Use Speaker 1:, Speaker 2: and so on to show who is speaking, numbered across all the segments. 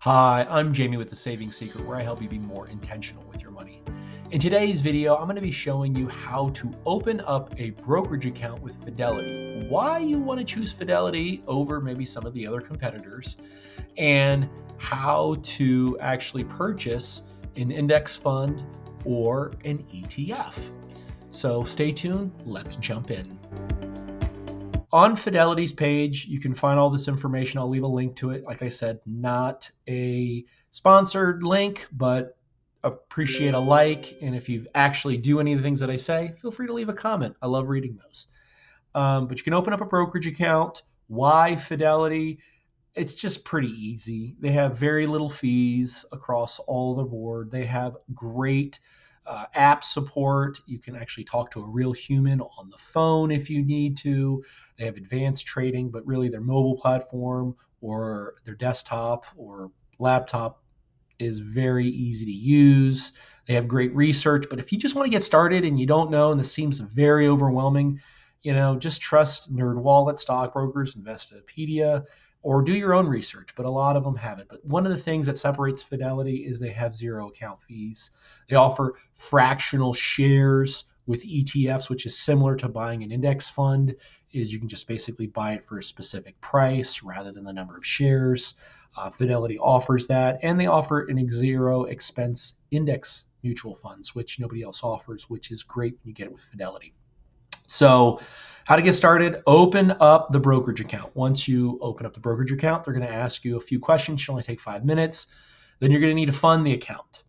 Speaker 1: Hi, I'm Jamie with The Saving Secret, where I help you be more intentional with your money. In today's video, I'm going to be showing you how to open up a brokerage account with Fidelity, why you want to choose Fidelity over maybe some of the other competitors, and how to actually purchase an index fund or an ETF. So stay tuned, let's jump in. On Fidelity's page, you can find all this information. I'll leave a link to it. Like I said, not a sponsored link, but appreciate a like. And if you actually do any of the things that I say, feel free to leave a comment. I love reading those. But you can open up a brokerage account. Why Fidelity? It's just pretty easy. They have very little fees across all the board. They have great app support. You can actually talk to a real human on the phone if you need to. They have advanced trading, but really their mobile platform or their desktop or laptop is very easy to use. They have great research, but if you just want to get started and you don't know, and this seems very overwhelming, just trust NerdWallet, Stockbrokers, Investopedia, or do your own research, but a lot of them have it. But one of the things that separates Fidelity is they have zero account fees. They offer fractional shares with ETFs, which is similar to buying an index fund, is you can just basically buy it for a specific price rather than the number of shares. Fidelity offers that, and they offer an zero expense index mutual funds, which nobody else offers, which is great when you get it with Fidelity. So how to get started, open up the brokerage account. Once you open up the brokerage account, they're going to ask you a few questions. It should only take 5 minutes. Then you're going to need to fund the account.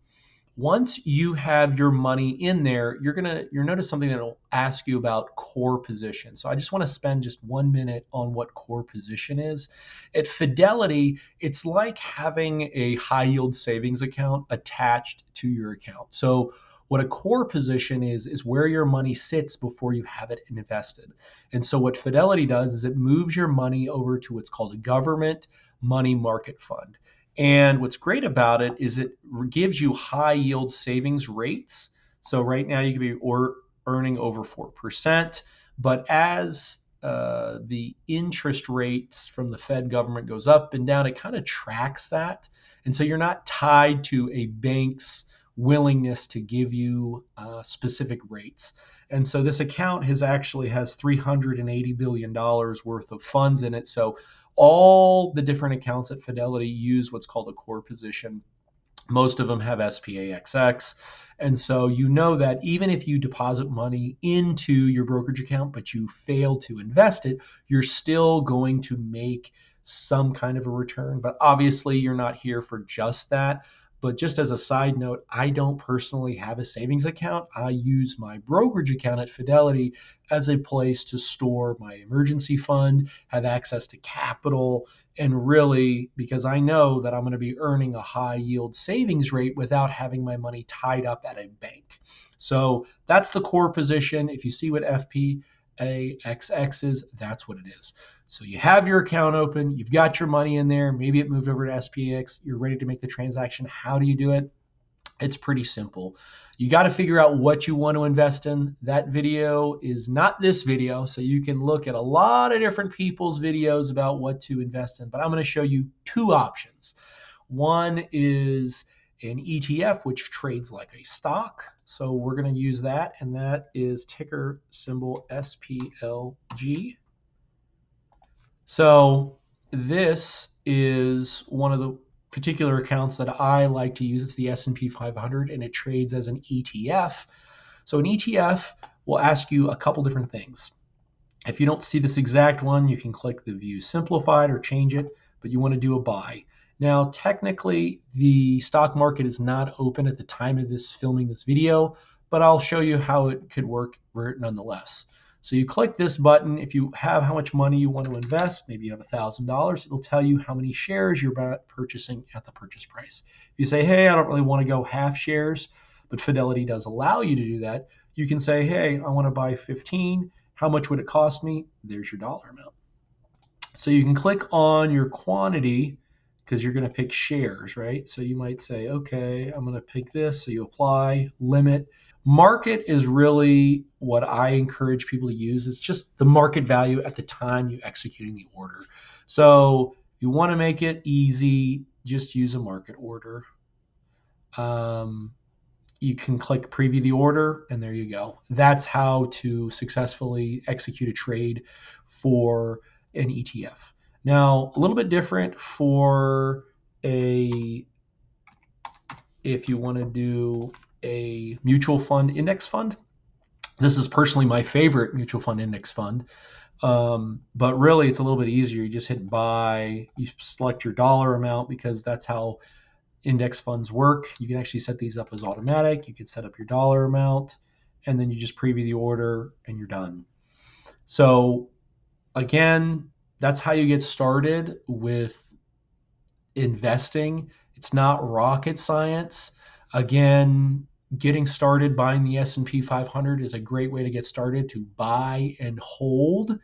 Speaker 1: Once you have your money in there, you'll notice something that will ask you about core position. So I just want to spend just 1 minute on what core position is. At Fidelity, it's like having a high yield savings account attached to your account. So what a core position is where your money sits before you have it invested. And so what Fidelity does is it moves your money over to what's called a government money market fund. And what's great about it is it gives you high yield savings rates. So right now you could be earning over 4%, but as the interest rates from the Fed government goes up and down, it kind of tracks that. And so you're not tied to a bank's willingness to give you specific rates. And so this account has $380 billion worth of funds in it. So all the different accounts at Fidelity use what's called a core position. Most of them have SPAXX. And so you know that even if you deposit money into your brokerage account, but you fail to invest it, you're still going to make some kind of a return. But obviously, you're not here for just that. But just as a side note, I don't personally have a savings account. I use my brokerage account at Fidelity as a place to store my emergency fund, have access to capital, and really, because I know that I'm going to be earning a high yield savings rate without having my money tied up at a bank. So that's the core position. If you see what SPAXX is, that's what it is. So you have your account open, you've got your money in there, maybe it moved over to SPX, you're ready to make the transaction. How do you do it? It's pretty simple. You got to figure out what you want to invest in. That video is not this video, so you can look at a lot of different people's videos about what to invest in, but I'm going to show you two options. One is an ETF, which trades like a stock. So we're going to use that, and that is ticker symbol SPLG. So this is one of the particular accounts that I like to use. It's the S&P 500, and it trades as an ETF. So an ETF will ask you a couple different things. If you don't see this exact one, you can click the View Simplified or change it, but you want to do a buy. Now, technically, the stock market is not open at the time of filming this video, but I'll show you how it could work nonetheless. So you click this button. If you have how much money you want to invest, maybe you have $1,000, it'll tell you how many shares you're purchasing at the purchase price. If you say, hey, I don't really want to go half shares, but Fidelity does allow you to do that, you can say, hey, I want to buy 15. How much would it cost me? There's your dollar amount. So you can click on your quantity because you're going to pick shares, right? So you might say, okay, I'm going to pick this. So you apply, limit. Market is really what I encourage people to use. It's just the market value at the time you're executing the order. So you want to make it easy. just use a market order. You can click preview the order, and there you go. That's how to successfully execute a trade for an ETF. Now, a little bit different for if you want to do a mutual fund index fund. This is personally my favorite mutual fund index fund. But really, it's a little bit easier. You just hit buy, you select your dollar amount, because that's how index funds work. You can actually set these up as automatic. You can set up your dollar amount, and then you just preview the order and you're done. So again, that's how you get started with investing. It's not rocket science. Again, getting started buying the S&P 500 is a great way to get started, to buy and hold.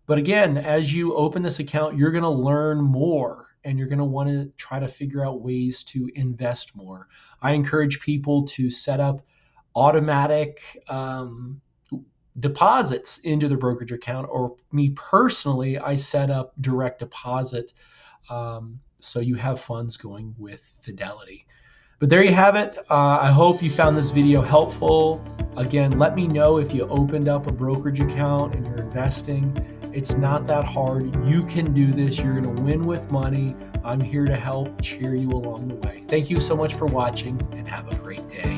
Speaker 1: But again, as you open this account, you're going to learn more, and you're going to want to try to figure out ways to invest more. I encourage people to set up automatic deposits into their brokerage account, or me personally, I set up direct deposit, so you have funds going with Fidelity. But there you have it. I hope you found this video helpful. Again, let me know if you opened up a brokerage account and you're investing. It's not that hard. You can do this. You're going to win with money. I'm here to help cheer you along the way. Thank you so much for watching, and have a great day.